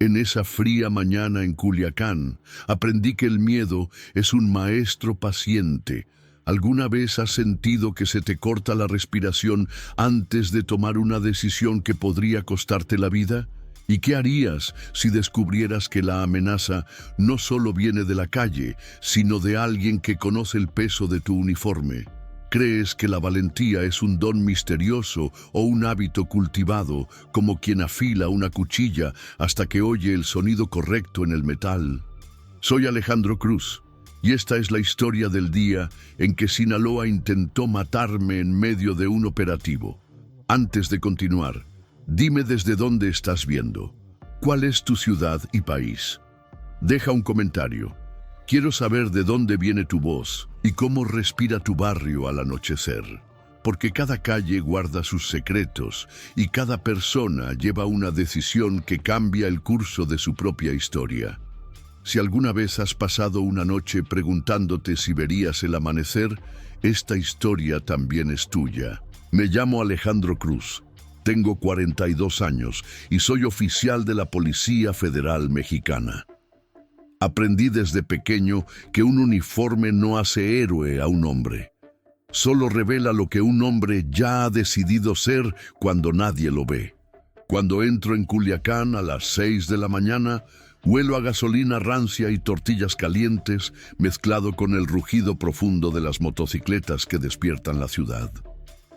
En esa fría mañana en Culiacán, aprendí que el miedo es un maestro paciente. ¿Alguna vez has sentido que se te corta la respiración antes de tomar una decisión que podría costarte la vida? ¿Y qué harías si descubrieras que la amenaza no solo viene de la calle, sino de alguien que conoce el peso de tu uniforme? ¿Crees que la valentía es un don misterioso o un hábito cultivado, como quien afila una cuchilla hasta que oye el sonido correcto en el metal? Soy Alejandro Cruz, y esta es la historia del día en que Sinaloa intentó matarme en medio de un operativo. Antes de continuar, dime desde dónde estás viendo. ¿Cuál es tu ciudad y país? Deja un comentario. Quiero saber de dónde viene tu voz y cómo respira tu barrio al anochecer. Porque cada calle guarda sus secretos y cada persona lleva una decisión que cambia el curso de su propia historia. Si alguna vez has pasado una noche preguntándote si verías el amanecer, esta historia también es tuya. Me llamo Alejandro Cruz. Tengo 42 años y soy oficial de la Policía Federal Mexicana. Aprendí desde pequeño que un uniforme no hace héroe a un hombre. Solo revela lo que un hombre ya ha decidido ser cuando nadie lo ve. Cuando entro en Culiacán a las 6 de la mañana, huelo a gasolina rancia y tortillas calientes mezclado con el rugido profundo de las motocicletas que despiertan la ciudad.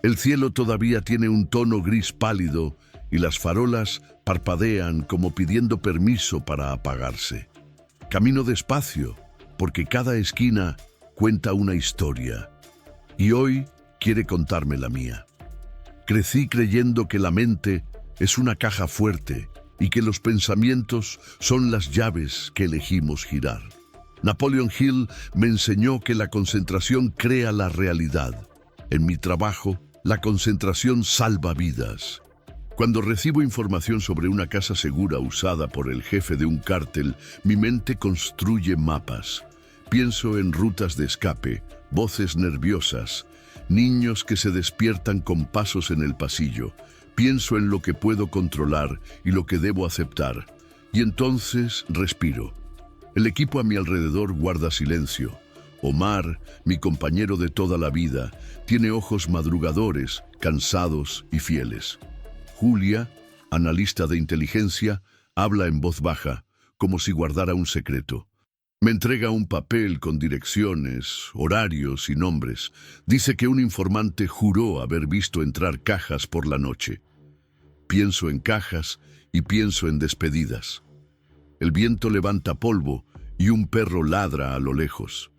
El cielo todavía tiene un tono gris pálido y las farolas parpadean como pidiendo permiso para apagarse. Camino despacio, porque cada esquina cuenta una historia, y hoy quiere contarme la mía. Crecí creyendo que la mente es una caja fuerte y que los pensamientos son las llaves que elegimos girar. Napoleon Hill me enseñó que la concentración crea la realidad. En mi trabajo, la concentración salva vidas. Cuando recibo información sobre una casa segura usada por el jefe de un cártel, mi mente construye mapas. Pienso en rutas de escape, voces nerviosas, niños que se despiertan con pasos en el pasillo. Pienso en lo que puedo controlar y lo que debo aceptar. Y entonces respiro. El equipo a mi alrededor guarda silencio. Omar, mi compañero de toda la vida, tiene ojos madrugadores, cansados y fieles. Julia, analista de inteligencia, habla en voz baja, como si guardara un secreto. Me entrega un papel con direcciones, horarios y nombres. Dice que un informante juró haber visto entrar cajas por la noche. Pienso en cajas y pienso en despedidas. El viento levanta polvo y un perro ladra a lo lejos.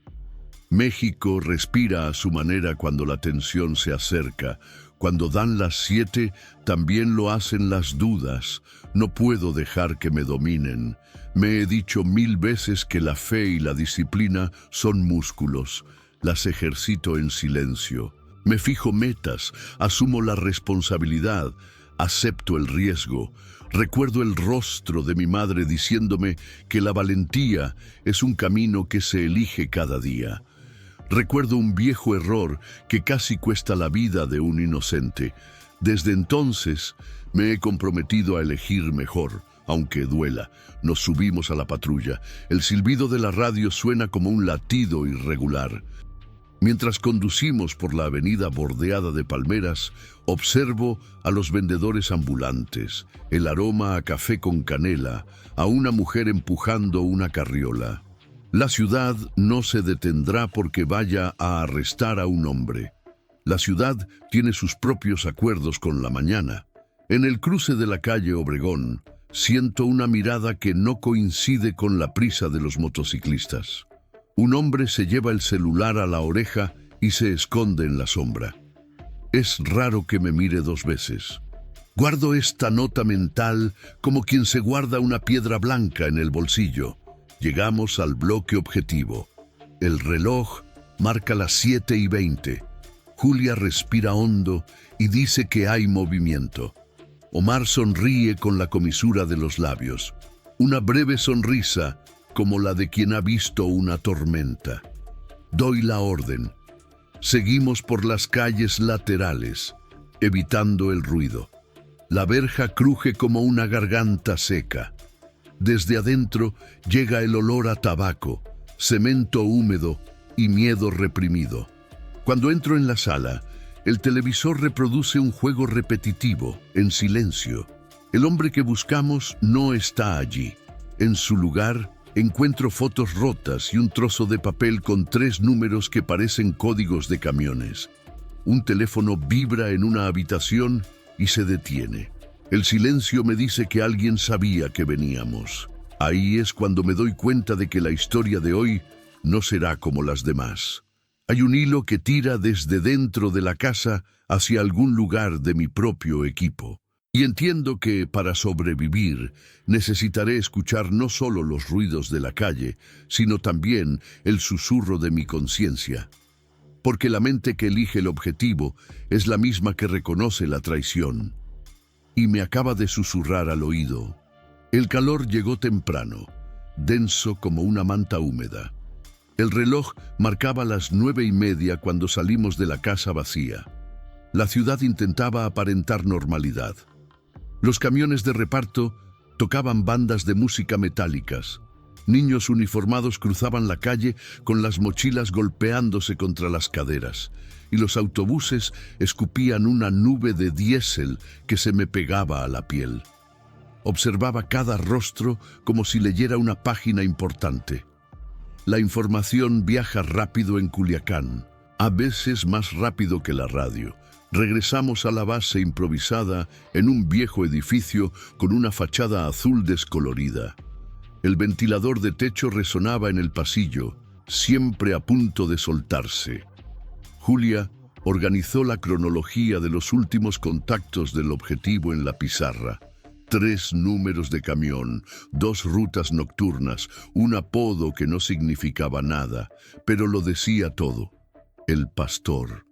México respira a su manera cuando la tensión se acerca. Cuando dan las 7, también lo hacen las dudas. No puedo dejar que me dominen. Me he dicho 1000 veces que la fe y la disciplina son músculos. Las ejercito en silencio. Me fijo metas, asumo la responsabilidad, acepto el riesgo. Recuerdo el rostro de mi madre diciéndome que la valentía es un camino que se elige cada día. Recuerdo un viejo error que casi cuesta la vida de un inocente. Desde entonces me he comprometido a elegir mejor, aunque duela. Nos subimos a la patrulla. El silbido de la radio suena como un latido irregular. Mientras conducimos por la avenida bordeada de palmeras, observo a los vendedores ambulantes, el aroma a café con canela, a una mujer empujando una carriola. La ciudad no se detendrá porque vaya a arrestar a un hombre. La ciudad tiene sus propios acuerdos con la mañana. En el cruce de la calle Obregón, siento una mirada que no coincide con la prisa de los motociclistas. Un hombre se lleva el celular a la oreja y se esconde en la sombra. Es raro que me mire 2 veces. Guardo esta nota mental como quien se guarda una piedra blanca en el bolsillo. Llegamos al bloque objetivo. El reloj marca las 7:20. Julia respira hondo y dice que hay movimiento. Omar sonríe con la comisura de los labios. Una breve sonrisa como la de quien ha visto una tormenta. Doy la orden. Seguimos por las calles laterales, evitando el ruido. La verja cruje como una garganta seca. Desde adentro llega el olor a tabaco, cemento húmedo y miedo reprimido. Cuando entro en la sala, el televisor reproduce un juego repetitivo, en silencio. El hombre que buscamos no está allí. En su lugar, encuentro fotos rotas y un trozo de papel con 3 números que parecen códigos de camiones. Un teléfono vibra en una habitación y se detiene. El silencio me dice que alguien sabía que veníamos. Ahí es cuando me doy cuenta de que la historia de hoy no será como las demás. Hay un hilo que tira desde dentro de la casa hacia algún lugar de mi propio equipo. Y entiendo que, para sobrevivir, necesitaré escuchar no solo los ruidos de la calle, sino también el susurro de mi conciencia. Porque la mente que elige el objetivo es la misma que reconoce la traición. Y me acaba de susurrar al oído. El calor llegó temprano, denso como una manta húmeda. El reloj marcaba las 9:30 cuando salimos de la casa vacía. La ciudad intentaba aparentar normalidad. Los camiones de reparto tocaban bandas de música metálicas. Niños uniformados cruzaban la calle con las mochilas golpeándose contra las caderas, y los autobuses escupían una nube de diésel que se me pegaba a la piel. Observaba cada rostro como si leyera una página importante. La información viaja rápido en Culiacán, a veces más rápido que la radio. Regresamos a la base improvisada en un viejo edificio con una fachada azul descolorida. El ventilador de techo resonaba en el pasillo, siempre a punto de soltarse. Julia organizó la cronología de los últimos contactos del objetivo en la pizarra. 3 números de camión, 2 rutas nocturnas, un apodo que no significaba nada, pero lo decía todo: el pastor.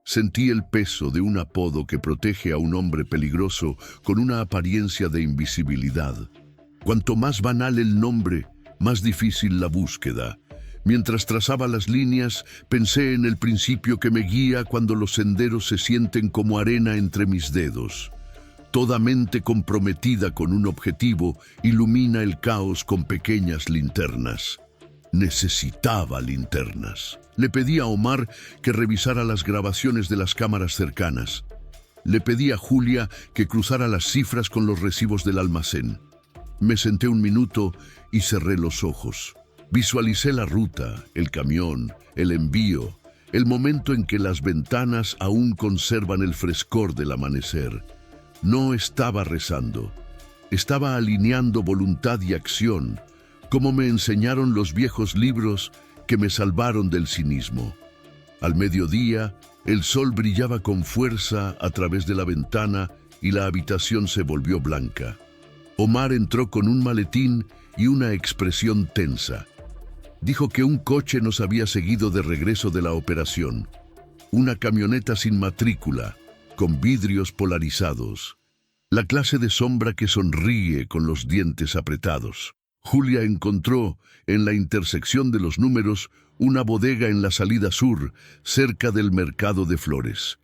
Sentí el peso de un apodo que protege a un hombre peligroso con una apariencia de invisibilidad. Cuanto más banal el nombre, más difícil la búsqueda. Mientras trazaba las líneas, pensé en el principio que me guía cuando los senderos se sienten como arena entre mis dedos. Toda mente comprometida con un objetivo ilumina el caos con pequeñas linternas. Necesitaba linternas. Le pedí a Omar que revisara las grabaciones de las cámaras cercanas. Le pedí a Julia que cruzara las cifras con los recibos del almacén. Me senté un minuto y cerré los ojos. Visualicé la ruta, el camión, el envío, el momento en que las ventanas aún conservan el frescor del amanecer. No estaba rezando, estaba alineando voluntad y acción, como me enseñaron los viejos libros que me salvaron del cinismo. Al mediodía, el sol brillaba con fuerza a través de la ventana y la habitación se volvió blanca. Omar entró con un maletín y una expresión tensa. Dijo que un coche nos había seguido de regreso de la operación. Una camioneta sin matrícula, con vidrios polarizados. La clase de sombra que sonríe con los dientes apretados. Julia encontró, en la intersección de los números, una bodega en la salida sur, cerca del mercado de flores.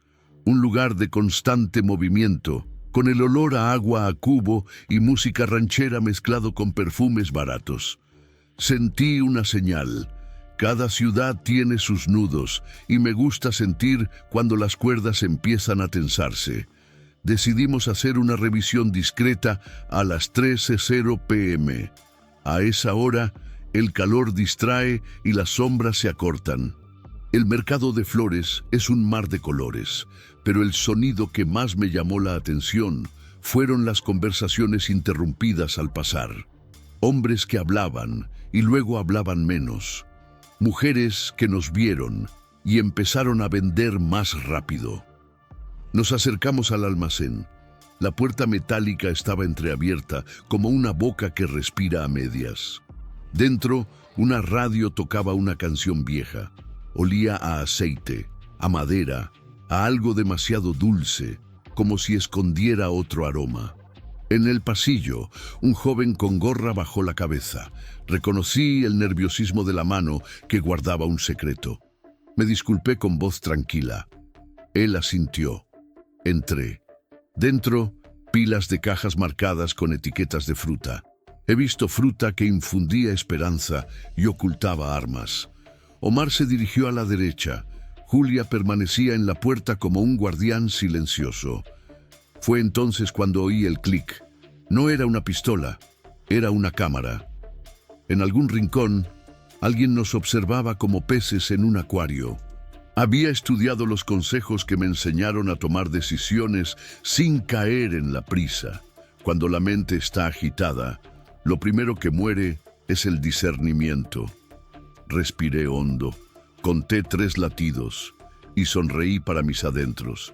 Un lugar de constante movimiento, con el olor a agua a cubo y música ranchera mezclado con perfumes baratos. Sentí una señal. Cada ciudad tiene sus nudos y me gusta sentir cuando las cuerdas empiezan a tensarse. Decidimos hacer una revisión discreta a las 13:00 p.m. A esa hora, el calor distrae y las sombras se acortan. El mercado de flores es un mar de colores, pero el sonido que más me llamó la atención fueron las conversaciones interrumpidas al pasar. Hombres que hablaban y luego hablaban menos. Mujeres que nos vieron y empezaron a vender más rápido. Nos acercamos al almacén. La puerta metálica estaba entreabierta, como una boca que respira a medias. Dentro, una radio tocaba una canción vieja. Olía a aceite, a madera, a algo demasiado dulce, como si escondiera otro aroma. En el pasillo, un joven con gorra bajó la cabeza. Reconocí el nerviosismo de la mano que guardaba un secreto. Me disculpé con voz tranquila. Él asintió. Entré. Dentro, pilas de cajas marcadas con etiquetas de fruta. He visto fruta que infundía esperanza y ocultaba armas. Omar se dirigió a la derecha. Julia permanecía en la puerta como un guardián silencioso. Fue entonces cuando oí el clic. No era una pistola, era una cámara. En algún rincón, alguien nos observaba como peces en un acuario. Había estudiado los consejos que me enseñaron a tomar decisiones sin caer en la prisa. Cuando la mente está agitada, lo primero que muere es el discernimiento. Respiré hondo, conté 3 latidos y sonreí para mis adentros.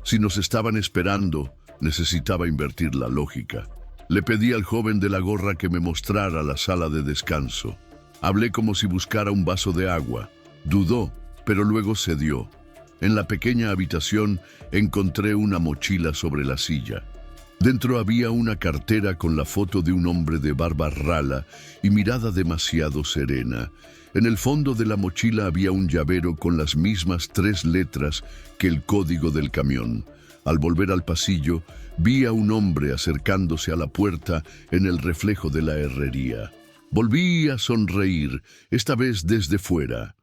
Si nos estaban esperando, necesitaba invertir la lógica. Le pedí al joven de la gorra que me mostrara la sala de descanso. Hablé como si buscara un vaso de agua. Dudó, pero luego cedió. En la pequeña habitación encontré una mochila sobre la silla. Dentro había una cartera con la foto de un hombre de barba rala y mirada demasiado serena. En el fondo de la mochila había un llavero con las mismas 3 letras que el código del camión. Al volver al pasillo, vi a un hombre acercándose a la puerta en el reflejo de la herrería. Volví a sonreír, esta vez desde fuera.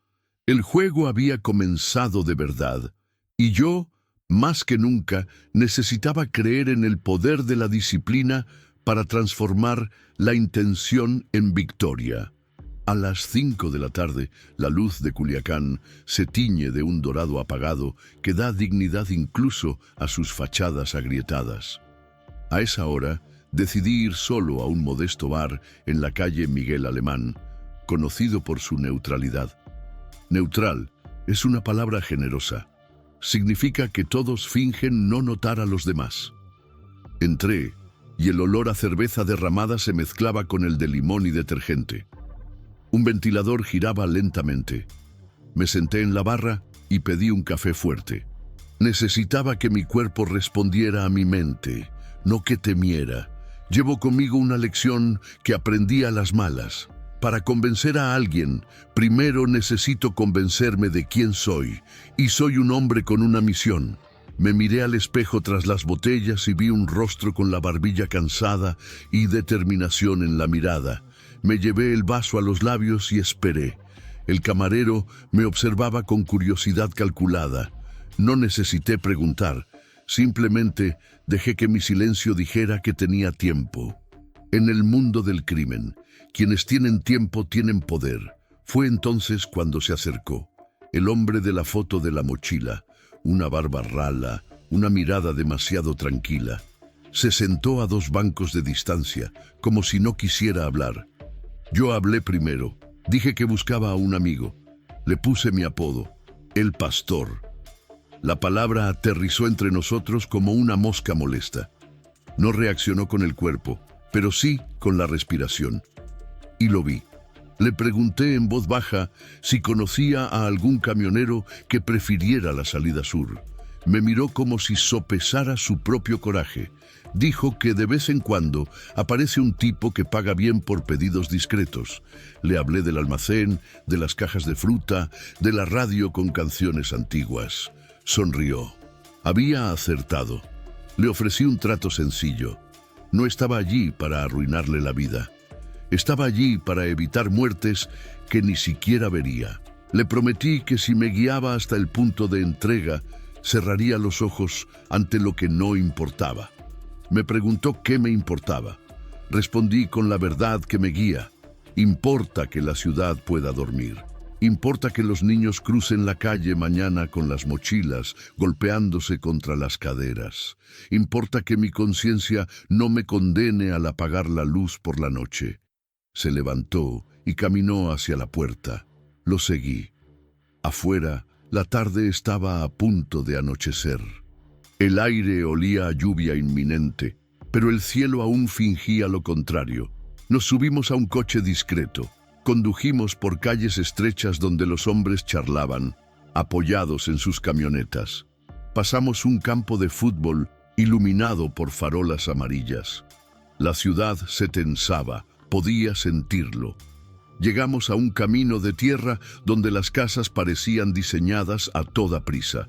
El juego había comenzado de verdad, y yo, más que nunca, necesitaba creer en el poder de la disciplina para transformar la intención en victoria. A las 5 de la tarde, la luz de Culiacán se tiñe de un dorado apagado que da dignidad incluso a sus fachadas agrietadas. A esa hora, decidí ir solo a un modesto bar en la calle Miguel Alemán, conocido por su neutralidad. Neutral es una palabra generosa. Significa que todos fingen no notar a los demás. Entré, y el olor a cerveza derramada se mezclaba con el de limón y detergente. Un ventilador giraba lentamente. Me senté en la barra y pedí un café fuerte. Necesitaba que mi cuerpo respondiera a mi mente, no que temiera. Llevo conmigo una lección que aprendí a las malas. Para convencer a alguien, primero necesito convencerme de quién soy, y soy un hombre con una misión. Me miré al espejo tras las botellas y vi un rostro con la barbilla cansada y determinación en la mirada. Me llevé el vaso a los labios y esperé. El camarero me observaba con curiosidad calculada. No necesité preguntar, simplemente dejé que mi silencio dijera que tenía tiempo. En el mundo del crimen, quienes tienen tiempo tienen poder. Fue entonces cuando se acercó. El hombre de la foto de la mochila, una barba rala, una mirada demasiado tranquila. Se sentó a 2 bancos de distancia, como si no quisiera hablar. Yo hablé primero. Dije que buscaba a un amigo. Le puse mi apodo, el pastor. La palabra aterrizó entre nosotros como una mosca molesta. No reaccionó con el cuerpo, pero sí con la respiración. Y lo vi. Le pregunté en voz baja si conocía a algún camionero que prefiriera la salida sur. Me miró como si sopesara su propio coraje. Dijo que de vez en cuando aparece un tipo que paga bien por pedidos discretos. Le hablé del almacén, de las cajas de fruta, de la radio con canciones antiguas. Sonrió. Había acertado. Le ofrecí un trato sencillo. No estaba allí para arruinarle la vida. Estaba allí para evitar muertes que ni siquiera vería. Le prometí que si me guiaba hasta el punto de entrega, cerraría los ojos ante lo que no importaba. Me preguntó qué me importaba. Respondí con la verdad que me guía. Importa que la ciudad pueda dormir. Importa que los niños crucen la calle mañana con las mochilas, golpeándose contra las caderas. Importa que mi conciencia no me condene al apagar la luz por la noche. Se levantó y caminó hacia la puerta. Lo seguí. Afuera, la tarde estaba a punto de anochecer. El aire olía a lluvia inminente, pero el cielo aún fingía lo contrario. Nos subimos a un coche discreto. Condujimos por calles estrechas donde los hombres charlaban, apoyados en sus camionetas. Pasamos un campo de fútbol iluminado por farolas amarillas. La ciudad se tensaba, podía sentirlo. Llegamos a un camino de tierra donde las casas parecían diseñadas a toda prisa.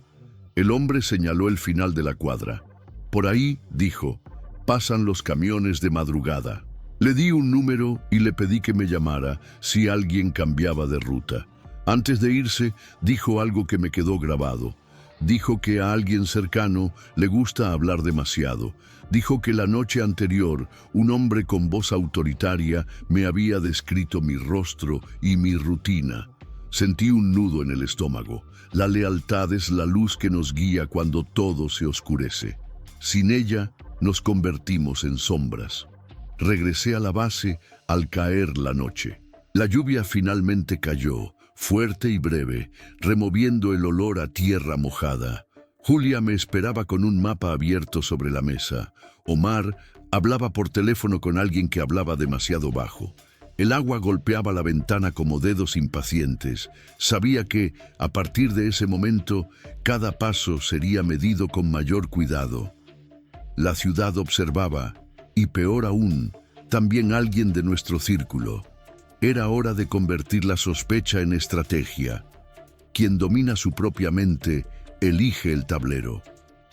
El hombre señaló el final de la cuadra. Por ahí, dijo, pasan los camiones de madrugada. Le di un número y le pedí que me llamara si alguien cambiaba de ruta. Antes de irse, dijo algo que me quedó grabado. Dijo que a alguien cercano le gusta hablar demasiado. Dijo que la noche anterior un hombre con voz autoritaria me había descrito mi rostro y mi rutina. Sentí un nudo en el estómago. La lealtad es la luz que nos guía cuando todo se oscurece. Sin ella, nos convertimos en sombras. Regresé a la base al caer la noche. La lluvia finalmente cayó, fuerte y breve, removiendo el olor a tierra mojada. Julia me esperaba con un mapa abierto sobre la mesa. Omar hablaba por teléfono con alguien que hablaba demasiado bajo. El agua golpeaba la ventana como dedos impacientes. Sabía que, a partir de ese momento, cada paso sería medido con mayor cuidado. La ciudad observaba, y peor aún, también alguien de nuestro círculo. Era hora de convertir la sospecha en estrategia. Quien domina su propia mente, elige el tablero.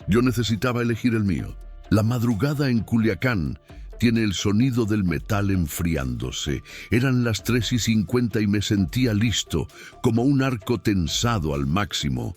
Yo necesitaba elegir el mío. La madrugada en Culiacán tiene el sonido del metal enfriándose. Eran las 3:50 y me sentía listo, como un arco tensado al máximo.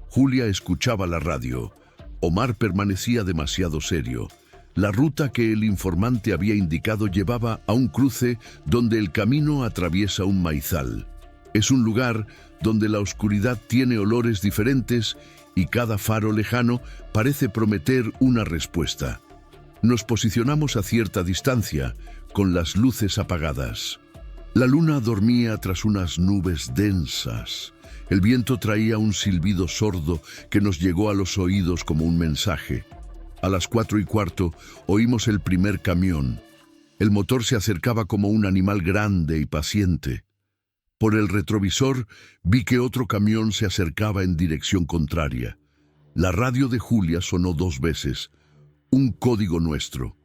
Julia escuchaba la radio. Omar permanecía demasiado serio. La ruta que el informante había indicado llevaba a un cruce donde el camino atraviesa un maizal. Es un lugar donde la oscuridad tiene olores diferentes y cada faro lejano parece prometer una respuesta. Nos posicionamos a cierta distancia, con las luces apagadas. La luna dormía tras unas nubes densas. El viento traía un silbido sordo que nos llegó a los oídos como un mensaje. A las 4:15 oímos el primer camión. El motor se acercaba como un animal grande y paciente. Por el retrovisor vi que otro camión se acercaba en dirección contraria. La radio de Julia sonó 2 veces. Un código nuestro.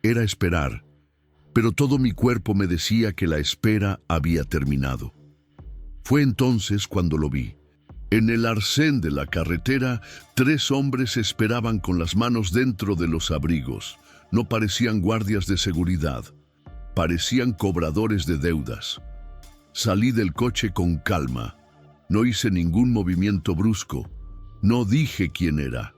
Era esperar, pero todo mi cuerpo me decía que la espera había terminado. Fue entonces cuando lo vi. En el arcén de la carretera, 3 hombres esperaban con las manos dentro de los abrigos. No parecían guardias de seguridad, parecían cobradores de deudas. Salí del coche con calma. No hice ningún movimiento brusco. No dije quién era.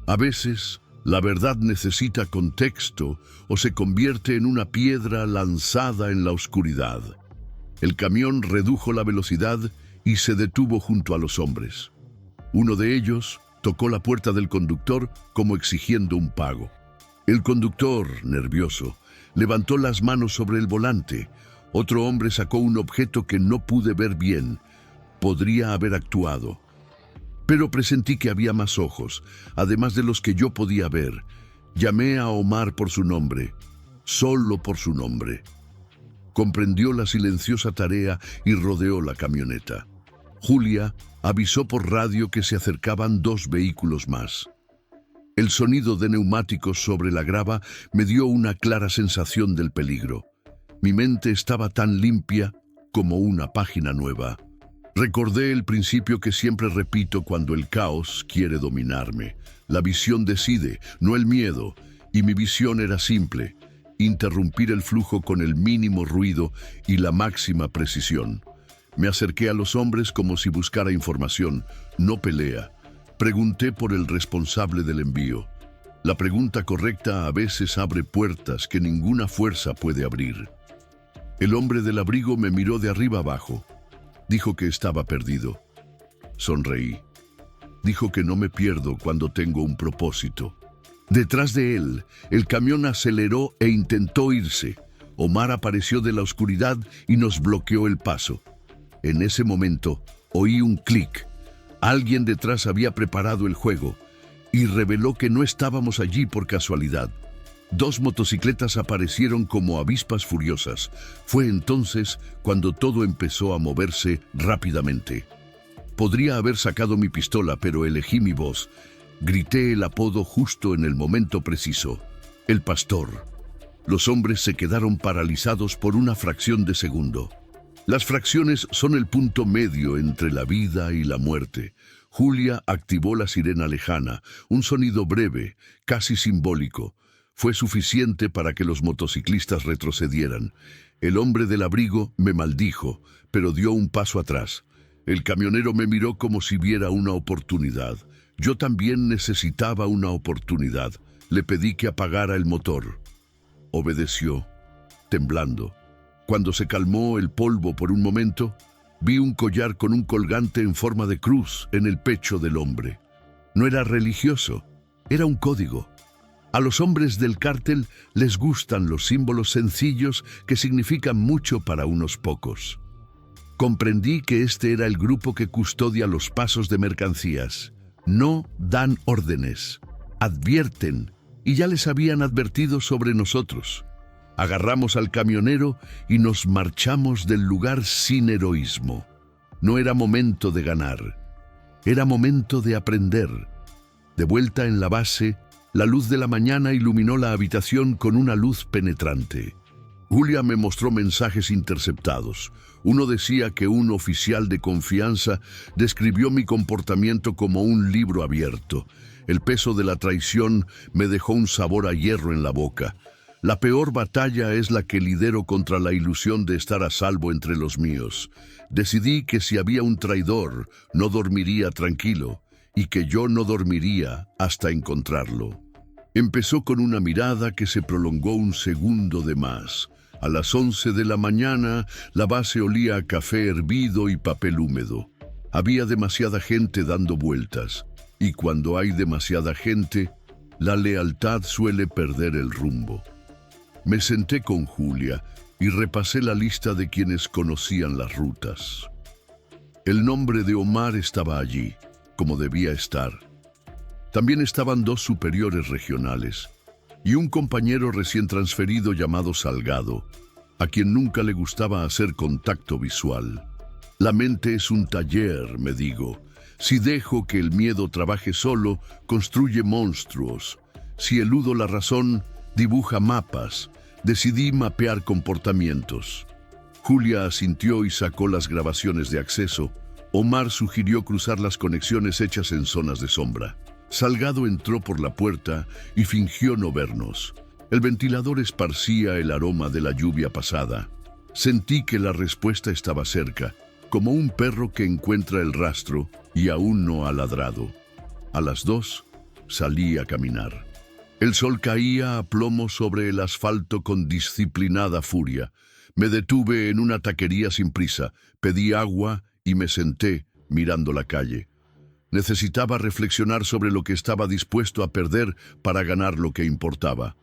A veces, la verdad necesita contexto o se convierte en una piedra lanzada en la oscuridad. El camión redujo la velocidad y se detuvo junto a los hombres. Uno de ellos tocó la puerta del conductor como exigiendo un pago. El conductor, nervioso, levantó las manos sobre el volante. Otro hombre sacó un objeto que no pude ver bien. Podría haber actuado. Pero presentí que había más ojos, además de los que yo podía ver. Llamé a Omar por su nombre, solo por su nombre. Comprendió la silenciosa tarea y rodeó la camioneta. Julia avisó por radio que se acercaban 2 vehículos más. El sonido de neumáticos sobre la grava me dio una clara sensación del peligro. Mi mente estaba tan limpia como una página nueva. Recordé el principio que siempre repito cuando el caos quiere dominarme. La visión decide, no el miedo, y mi visión era simple: interrumpir el flujo con el mínimo ruido y la máxima precisión. Me acerqué a los hombres como si buscara información, no pelea. Pregunté por el responsable del envío. La pregunta correcta a veces abre puertas que ninguna fuerza puede abrir. El hombre del abrigo me miró de arriba abajo. Dijo que estaba perdido. Sonreí. Dijo que no me pierdo cuando tengo un propósito. Detrás de él, el camión aceleró e intentó irse. Omar apareció de la oscuridad y nos bloqueó el paso. En ese momento, oí un clic. Alguien detrás había preparado el juego y reveló que no estábamos allí por casualidad. 2 motocicletas aparecieron como avispas furiosas. Fue entonces cuando todo empezó a moverse rápidamente. Podría haber sacado mi pistola, pero elegí mi voz. Grité el apodo justo en el momento preciso: el pastor. Los hombres se quedaron paralizados por una fracción de segundo. Las fracciones son el punto medio entre la vida y la muerte. Julia activó la sirena lejana, un sonido breve, casi simbólico. Fue suficiente para que los motociclistas retrocedieran. El hombre del abrigo me maldijo, pero dio un paso atrás. El camionero me miró como si viera una oportunidad. Yo también necesitaba una oportunidad. Le pedí que apagara el motor. Obedeció, temblando. Cuando se calmó el polvo por un momento, vi un collar con un colgante en forma de cruz en el pecho del hombre. No era religioso, era un código. A los hombres del cártel les gustan los símbolos sencillos que significan mucho para unos pocos. Comprendí que este era el grupo que custodia los pasos de mercancías. No dan órdenes, advierten, y ya les habían advertido sobre nosotros. Agarramos al camionero y nos marchamos del lugar sin heroísmo. No era momento de ganar, era momento de aprender. De vuelta en la base, la luz de la mañana iluminó la habitación con una luz penetrante. Julia me mostró mensajes interceptados. Uno decía que un oficial de confianza describió mi comportamiento como un libro abierto. El peso de la traición me dejó un sabor a hierro en la boca. La peor batalla es la que lidero contra la ilusión de estar a salvo entre los míos. Decidí que si había un traidor, no dormiría tranquilo, y que yo no dormiría hasta encontrarlo. Empezó con una mirada que se prolongó un segundo de más. A las 11 de la mañana, la base olía a café hervido y papel húmedo. Había demasiada gente dando vueltas, y cuando hay demasiada gente, la lealtad suele perder el rumbo. Me senté con Julia y repasé la lista de quienes conocían las rutas. El nombre de Omar estaba allí, como debía estar. También estaban 2 superiores regionales y un compañero recién transferido llamado Salgado, a quien nunca le gustaba hacer contacto visual. La mente es un taller, me digo. Si dejo que el miedo trabaje solo, construye monstruos. Si eludo la razón, dibuja mapas. Decidí mapear comportamientos. Julia asintió y sacó las grabaciones de acceso. Omar sugirió cruzar las conexiones hechas en zonas de sombra. Salgado entró por la puerta y fingió no vernos. El ventilador esparcía el aroma de la lluvia pasada. Sentí que la respuesta estaba cerca, como un perro que encuentra el rastro y aún no ha ladrado. A las 2 salí a caminar. El sol caía a plomo sobre el asfalto con disciplinada furia. Me detuve en una taquería sin prisa, pedí agua y me senté mirando la calle. Necesitaba reflexionar sobre lo que estaba dispuesto a perder para ganar lo que importaba.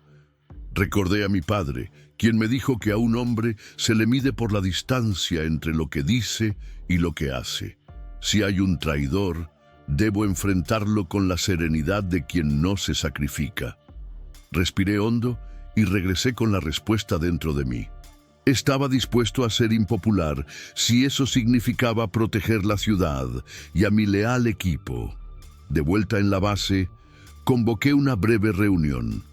Recordé a mi padre, quien me dijo que a un hombre se le mide por la distancia entre lo que dice y lo que hace. Si hay un traidor, debo enfrentarlo con la serenidad de quien no se sacrifica. Respiré hondo y regresé con la respuesta dentro de mí. Estaba dispuesto a ser impopular si eso significaba proteger la ciudad y a mi leal equipo. De vuelta en la base, convoqué una breve reunión.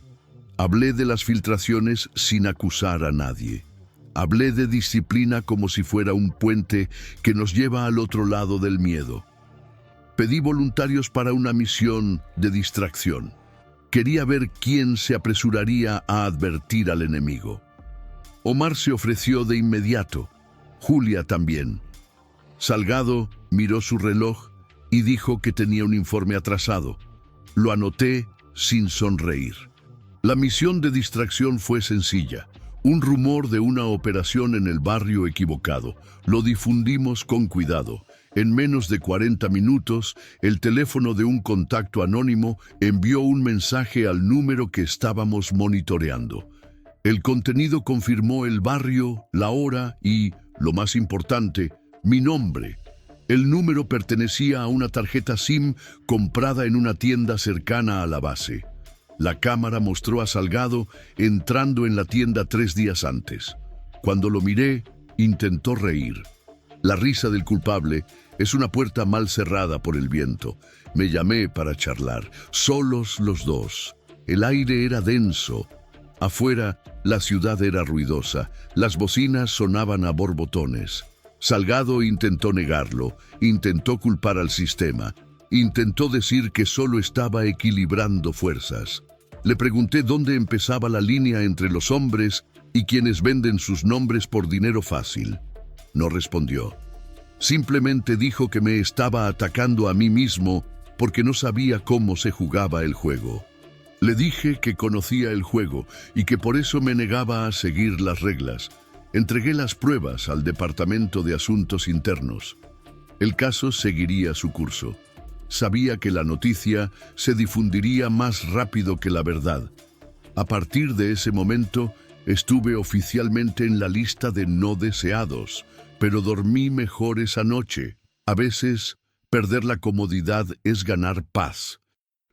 Hablé de las filtraciones sin acusar a nadie. Hablé de disciplina como si fuera un puente que nos lleva al otro lado del miedo. Pedí voluntarios para una misión de distracción. Quería ver quién se apresuraría a advertir al enemigo. Omar se ofreció de inmediato. Julia también. Salgado miró su reloj y dijo que tenía un informe atrasado. Lo anoté sin sonreír. La misión de distracción fue sencilla. Un rumor de una operación en el barrio equivocado. Lo difundimos con cuidado. En menos de 40 minutos, el teléfono de un contacto anónimo envió un mensaje al número que estábamos monitoreando. El contenido confirmó el barrio, la hora y, lo más importante, mi nombre. El número pertenecía a una tarjeta SIM comprada en una tienda cercana a la base. La cámara mostró a Salgado entrando en la tienda 3 días antes. Cuando lo miré, intentó reír. La risa del culpable es una puerta mal cerrada por el viento. Me llamé para charlar, solos los dos. El aire era denso. Afuera, la ciudad era ruidosa. Las bocinas sonaban a borbotones. Salgado intentó negarlo, intentó culpar al sistema, intentó decir que solo estaba equilibrando fuerzas. Le pregunté dónde empezaba la línea entre los hombres y quienes venden sus nombres por dinero fácil. No respondió. Simplemente dijo que me estaba atacando a mí mismo porque no sabía cómo se jugaba el juego. Le dije que conocía el juego y que por eso me negaba a seguir las reglas. Entregué las pruebas al Departamento de Asuntos Internos. El caso seguiría su curso. Sabía que la noticia se difundiría más rápido que la verdad. A partir de ese momento, estuve oficialmente en la lista de no deseados, pero dormí mejor esa noche. A veces, perder la comodidad es ganar paz.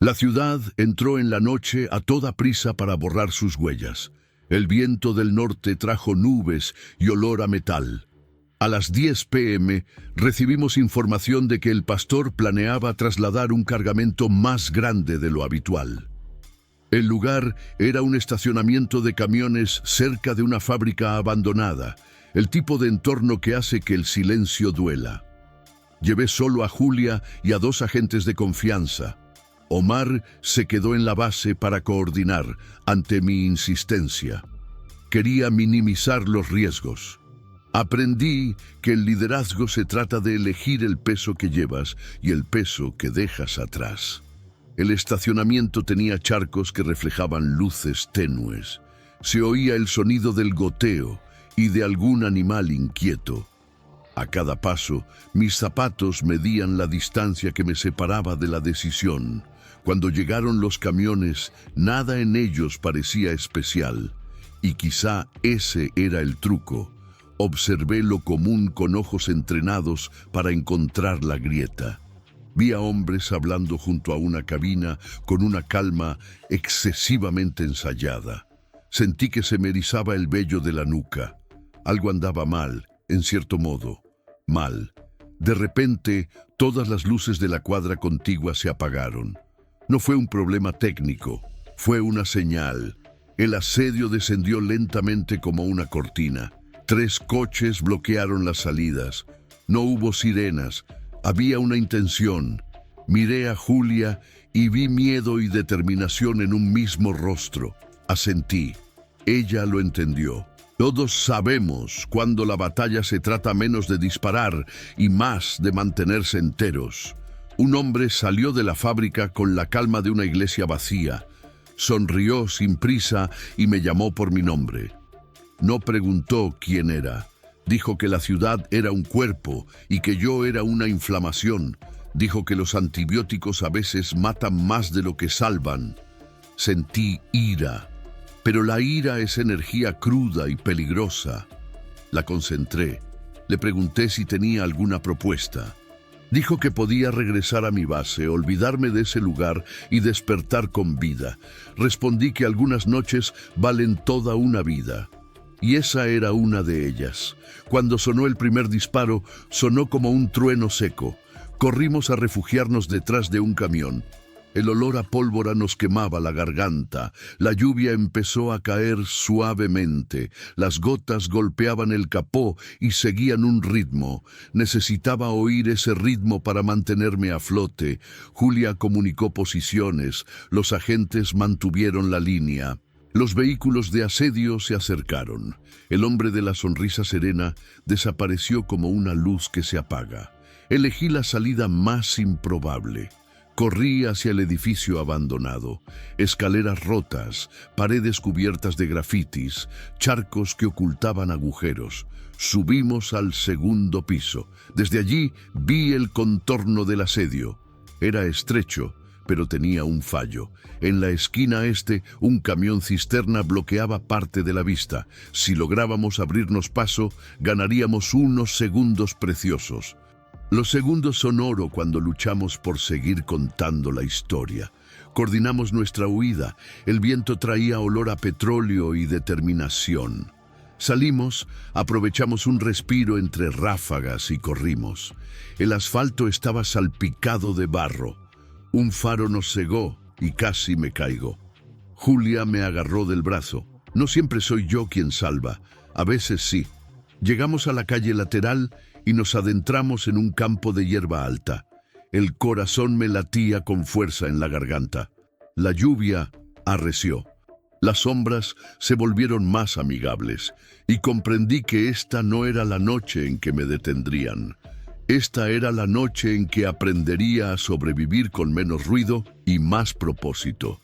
La ciudad entró en la noche a toda prisa para borrar sus huellas. El viento del norte trajo nubes y olor a metal. A las 10 p.m. recibimos información de que el pastor planeaba trasladar un cargamento más grande de lo habitual. El lugar era un estacionamiento de camiones cerca de una fábrica abandonada, el tipo de entorno que hace que el silencio duela. Llevé solo a Julia y a 2 agentes de confianza. Omar se quedó en la base para coordinar ante mi insistencia. Quería minimizar los riesgos. Aprendí que el liderazgo se trata de elegir el peso que llevas y el peso que dejas atrás. El estacionamiento tenía charcos que reflejaban luces tenues. Se oía el sonido del goteo y de algún animal inquieto. A cada paso, mis zapatos medían la distancia que me separaba de la decisión. Cuando llegaron los camiones, nada en ellos parecía especial. Y quizá ese era el truco. Observé lo común con ojos entrenados para encontrar la grieta. Vi a hombres hablando junto a una cabina con una calma excesivamente ensayada. Sentí que se me erizaba el vello de la nuca. Algo andaba mal, en cierto modo. Mal. De repente, todas las luces de la cuadra contigua se apagaron. No fue un problema técnico, fue una señal. El asedio descendió lentamente como una cortina. 3 coches bloquearon las salidas. No hubo sirenas. Había una intención. Miré a Julia y vi miedo y determinación en un mismo rostro. Asentí. Ella lo entendió. Todos sabemos cuando la batalla se trata menos de disparar y más de mantenerse enteros. Un hombre salió de la fábrica con la calma de una iglesia vacía. Sonrió sin prisa y me llamó por mi nombre. No preguntó quién era. Dijo que la ciudad era un cuerpo y que yo era una inflamación. Dijo que los antibióticos a veces matan más de lo que salvan. Sentí ira, pero la ira es energía cruda y peligrosa. La concentré. Le pregunté si tenía alguna propuesta. Dijo que podía regresar a mi base, olvidarme de ese lugar y despertar con vida. Respondí que algunas noches valen toda una vida. Y esa era una de ellas. Cuando sonó el primer disparo, sonó como un trueno seco. Corrimos a refugiarnos detrás de un camión. El olor a pólvora nos quemaba la garganta. La lluvia empezó a caer suavemente. Las gotas golpeaban el capó y seguían un ritmo. Necesitaba oír ese ritmo para mantenerme a flote. Julia comunicó posiciones. Los agentes mantuvieron la línea. Los vehículos de asedio se acercaron. El hombre de la sonrisa serena desapareció como una luz que se apaga. Elegí la salida más improbable. Corrí hacia el edificio abandonado. Escaleras rotas, paredes cubiertas de grafitis, charcos que ocultaban agujeros. Subimos al 2.º piso. Desde allí vi el contorno del asedio. Era estrecho, pero tenía un fallo. En la esquina este, un camión cisterna bloqueaba parte de la vista. Si lográbamos abrirnos paso, ganaríamos unos segundos preciosos. Los segundos son oro cuando luchamos por seguir contando la historia. Coordinamos nuestra huida. El viento traía olor a petróleo y determinación. Salimos, aprovechamos un respiro entre ráfagas y corrimos. El asfalto estaba salpicado de barro. Un faro nos cegó y casi me caigo. Julia me agarró del brazo. No siempre soy yo quien salva, a veces sí. Llegamos a la calle lateral y nos adentramos en un campo de hierba alta. El corazón me latía con fuerza en la garganta. La lluvia arreció. Las sombras se volvieron más amigables y comprendí que esta no era la noche en que me detendrían. Esta era la noche en que aprendería a sobrevivir con menos ruido y más propósito.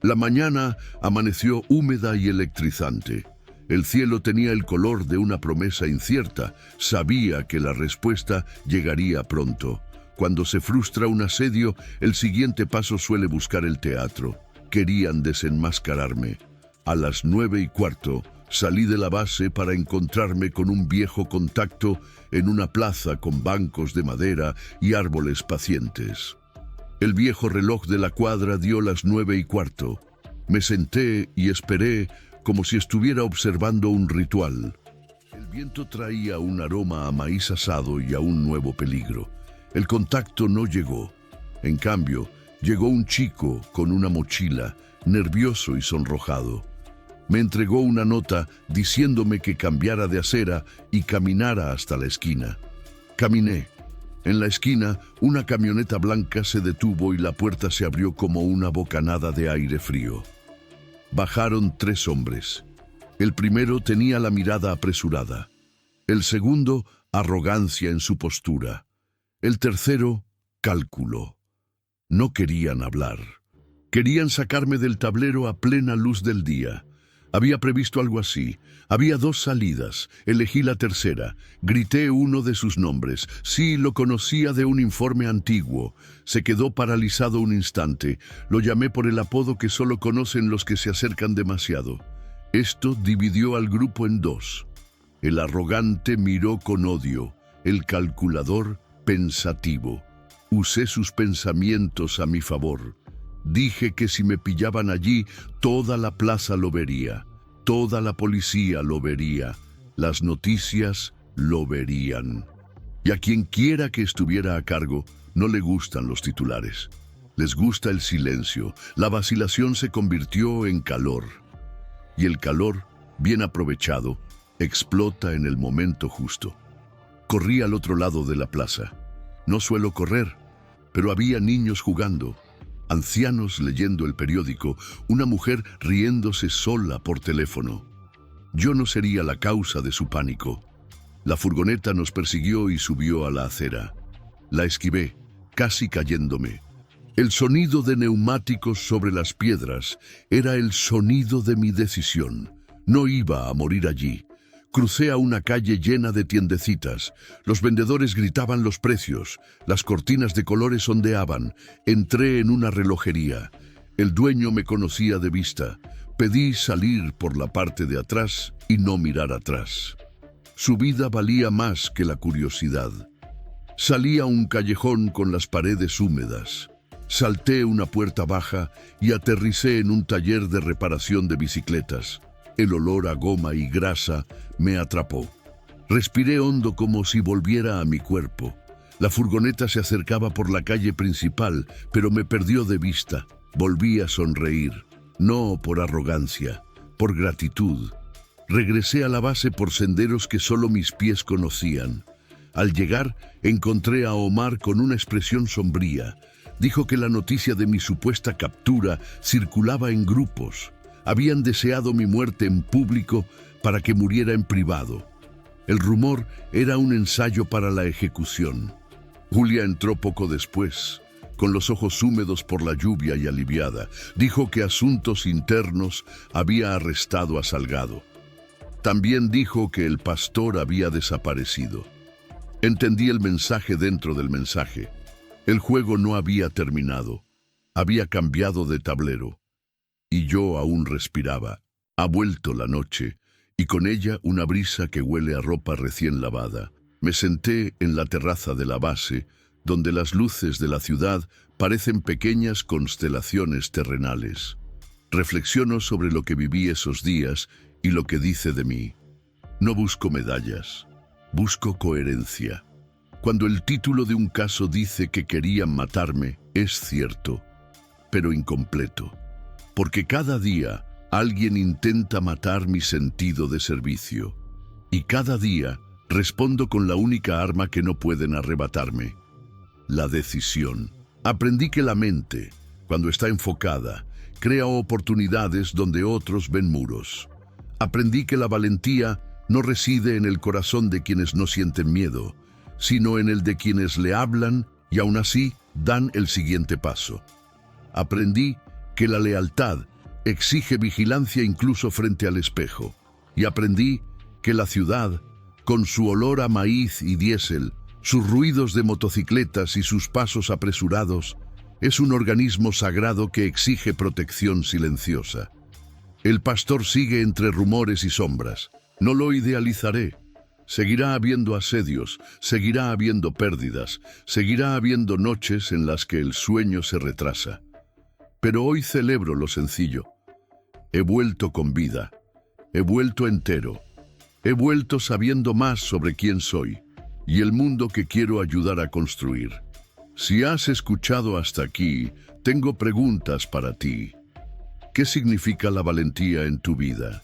La mañana amaneció húmeda y electrizante. El cielo tenía el color de una promesa incierta. Sabía que la respuesta llegaría pronto. Cuando se frustra un asedio, el siguiente paso suele buscar el teatro. Querían desenmascararme. A las 9:15 salí de la base para encontrarme con un viejo contacto en una plaza con bancos de madera y árboles pacientes. El viejo reloj de la cuadra dio las 9:15. Me senté y esperé como si estuviera observando un ritual. El viento traía un aroma a maíz asado y a un nuevo peligro. El contacto no llegó. En cambio, llegó un chico con una mochila, nervioso y sonrojado. Me entregó una nota diciéndome que cambiara de acera y caminara hasta la esquina. Caminé. En la esquina, una camioneta blanca se detuvo y la puerta se abrió como una bocanada de aire frío. Bajaron 3 hombres. El primero tenía la mirada apresurada. El segundo, arrogancia en su postura. El tercero, cálculo. No querían hablar. Querían sacarme del tablero a plena luz del día. Había previsto algo así. Había 2 salidas. Elegí la tercera. Grité uno de sus nombres. Sí, lo conocía de un informe antiguo. Se quedó paralizado un instante. Lo llamé por el apodo que solo conocen los que se acercan demasiado. Esto dividió al grupo en 2. El arrogante miró con odio. El calculador, pensativo. Usé sus pensamientos a mi favor. Dije que si me pillaban allí, toda la plaza lo vería, toda la policía lo vería, las noticias lo verían. Y a quien quiera que estuviera a cargo, no le gustan los titulares. Les gusta el silencio. La vacilación se convirtió en calor. Y el calor, bien aprovechado, explota en el momento justo. Corrí al otro lado de la plaza. No suelo correr, pero había niños jugando. Ancianos leyendo el periódico, una mujer riéndose sola por teléfono. Yo no sería la causa de su pánico. La furgoneta nos persiguió y subió a la acera. La esquivé, casi cayéndome. El sonido de neumáticos sobre las piedras era el sonido de mi decisión. No iba a morir allí. Crucé a una calle llena de tiendecitas. Los vendedores gritaban los precios. Las cortinas de colores ondeaban. Entré en una relojería. El dueño me conocía de vista. Pedí salir por la parte de atrás y no mirar atrás. Su vida valía más que la curiosidad. Salí a un callejón con las paredes húmedas. Salté una puerta baja y aterricé en un taller de reparación de bicicletas. El olor a goma y grasa me atrapó. Respiré hondo como si volviera a mi cuerpo. La furgoneta se acercaba por la calle principal, pero me perdió de vista. Volví a sonreír, no por arrogancia, por gratitud. Regresé a la base por senderos que solo mis pies conocían. Al llegar, encontré a Omar con una expresión sombría. Dijo que la noticia de mi supuesta captura circulaba en grupos. Habían deseado mi muerte en público para que muriera en privado. El rumor era un ensayo para la ejecución. Julia entró poco después, con los ojos húmedos por la lluvia y aliviada. Dijo que Asuntos Internos había arrestado a Salgado. También dijo que el pastor había desaparecido. Entendí el mensaje dentro del mensaje. El juego no había terminado. Había cambiado de tablero. Y yo aún respiraba. Ha vuelto la noche, y con ella una brisa que huele a ropa recién lavada. Me senté en la terraza de la base, donde las luces de la ciudad parecen pequeñas constelaciones terrenales. Reflexiono sobre lo que viví esos días y lo que dice de mí. No busco medallas, busco coherencia. Cuando el título de un caso dice que querían matarme, es cierto, pero incompleto. Porque cada día alguien intenta matar mi sentido de servicio. Y cada día respondo con la única arma que no pueden arrebatarme: la decisión. Aprendí que la mente, cuando está enfocada, crea oportunidades donde otros ven muros. Aprendí que la valentía no reside en el corazón de quienes no sienten miedo, sino en el de quienes le hablan y aún así dan el siguiente paso. Aprendí que la lealtad exige vigilancia incluso frente al espejo. Y aprendí que la ciudad, con su olor a maíz y diésel, sus ruidos de motocicletas y sus pasos apresurados, es un organismo sagrado que exige protección silenciosa. El pastor sigue entre rumores y sombras. No lo idealizaré. Seguirá habiendo asedios, seguirá habiendo pérdidas, seguirá habiendo noches en las que el sueño se retrasa. Pero hoy celebro lo sencillo. He vuelto con vida. He vuelto entero. He vuelto sabiendo más sobre quién soy y el mundo que quiero ayudar a construir. Si has escuchado hasta aquí, tengo preguntas para ti. ¿Qué significa la valentía en tu vida?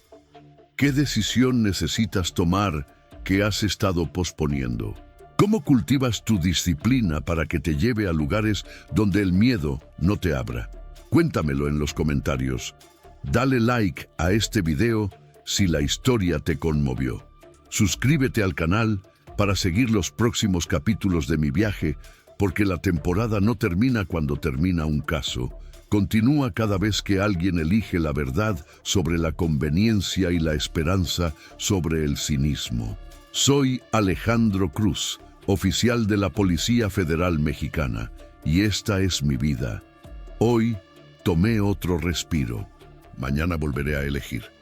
¿Qué decisión necesitas tomar que has estado posponiendo? ¿Cómo cultivas tu disciplina para que te lleve a lugares donde el miedo no te abra? Cuéntamelo en los comentarios. Dale like a este video si la historia te conmovió. Suscríbete al canal para seguir los próximos capítulos de mi viaje, porque la temporada no termina cuando termina un caso. Continúa cada vez que alguien elige la verdad sobre la conveniencia y la esperanza sobre el cinismo. Soy Alejandro Cruz, oficial de la Policía Federal Mexicana, y esta es mi vida. Hoy tomé otro respiro. Mañana volveré a elegir.